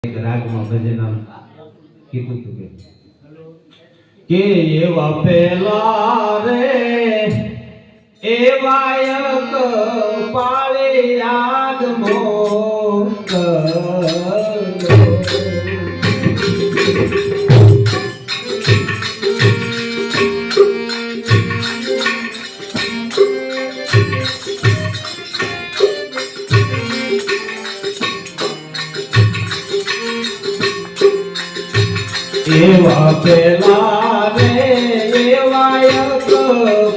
રાગમાં ભજન આમ કીધું હતું કે એવા પેલા રે એવાયક પાળે યાદ મોકલો એવા પેલા રે એવાયક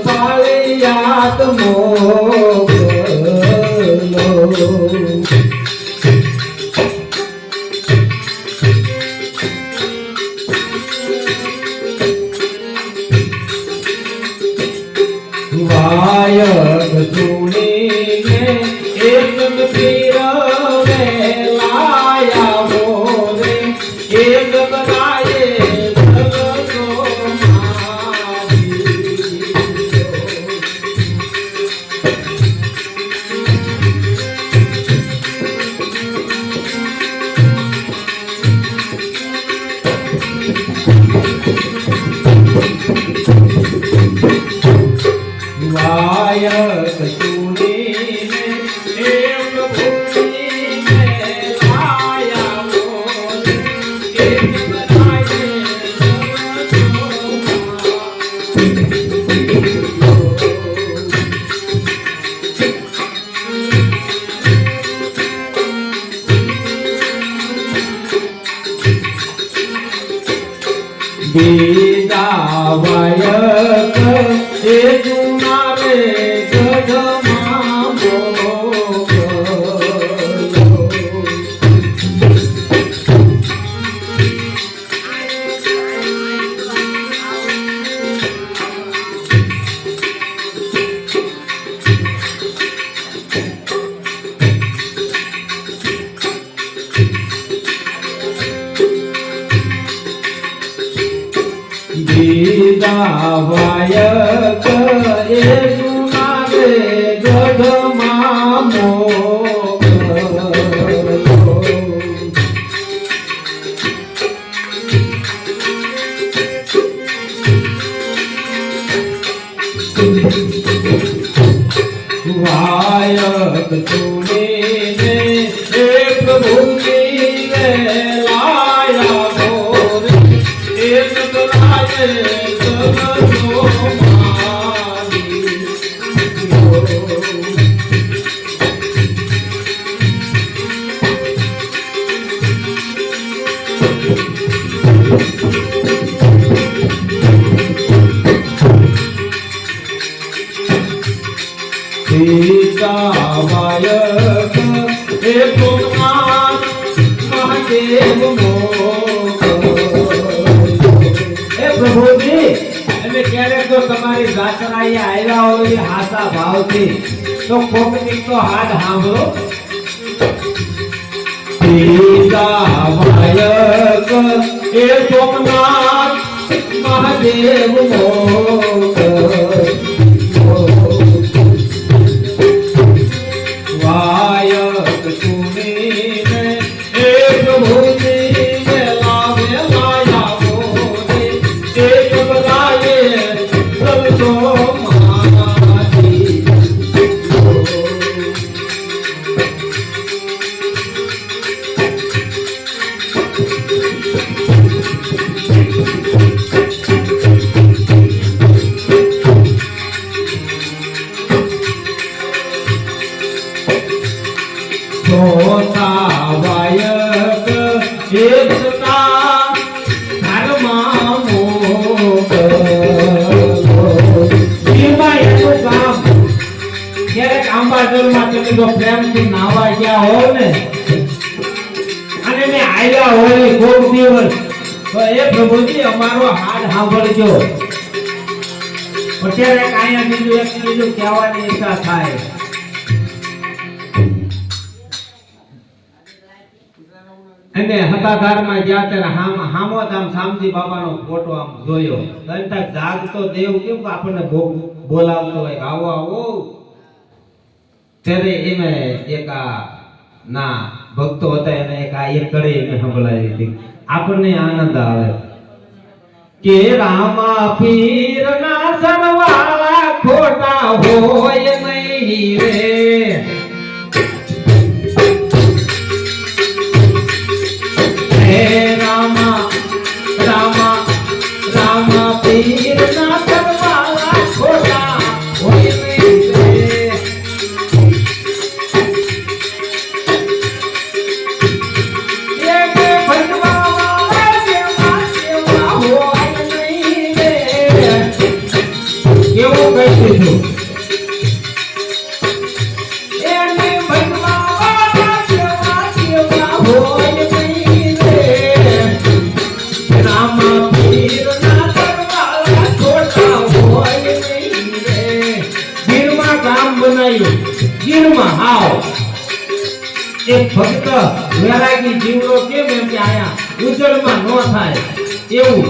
પાળે યાદ મોકલો વાયક સુણીને એક પીરવે લાયા મોરે એક બનાયે જગતો વાયક સુણીને એક ભૂમિને લાયા મોરે એક બનાયે બીજા વાયક એ જુના રે ગઢમાં મોકલો બીજા વાયક એ જુના રે ગઢમાં મોકલો વાયક સુણીને એક ભૂમિને લાયા મોરે એક બનાયે જગતો સીતા વાયક એ ભગવાન મહાદેવ મોકલો એ પ્રભુજી અને ક્યારેક જો તમારી જાતરાએ આવ્યા હોય હાસા ભાવથી તો કોકની તો હાથ સાંભળો સીતા વાયક એ સોમનાથ મહાદેવ મોકલો વાયક સુણીને એક ભૂમિને લાયા મોરે એક બનાયે જગતો મારી ચોથા વાયક એકતા ઘરમાં મોકલો એમાં એનું કામ ક્યારેક આંબાજોરમાં તમે જો પ્રેમથી નાવા ગયા હો ને અને મેં આવ્યા હોય કોક દિવસ તો એ પ્રભુજી અમારો હાથ સાંભળજો અત્યારે કાંઈ બીજું એક બીજું કહેવાની ઈચ્છા થાય અને હતાધારમાં ગયા ત્યારે હામો આમ શામજી બાબાનો ફોટો આમ જોયો દંતક જાગતો દેવ કેમ આપણને બોલાવતો હોય આવો આવો ત્યારે એને એક ના ભક્તો હતા એને એક આ એક કડી એને સંભળાવી હતી. આપણને આનંદ આવે કે રામા પીર ના સરવાળા ખોટા હોય નહીં રે. હે રામા રામા રામા પીર ના સરવાળા ખોટા હોય નહીં રે. એવું કહી દીધું એને ભગવાન સેવા સેવા હોય નહીં રે. રામા પીર ના સરવાળા ખોટા હોય નહીં રે. ગીરમાં ગામ બનાવ્યું, ગીરમાં આવ એક ભક્ત વૈરાગી જીવડો કેમ એમ કે આયા ઉજળમાં ન થાય એવું.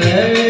Hey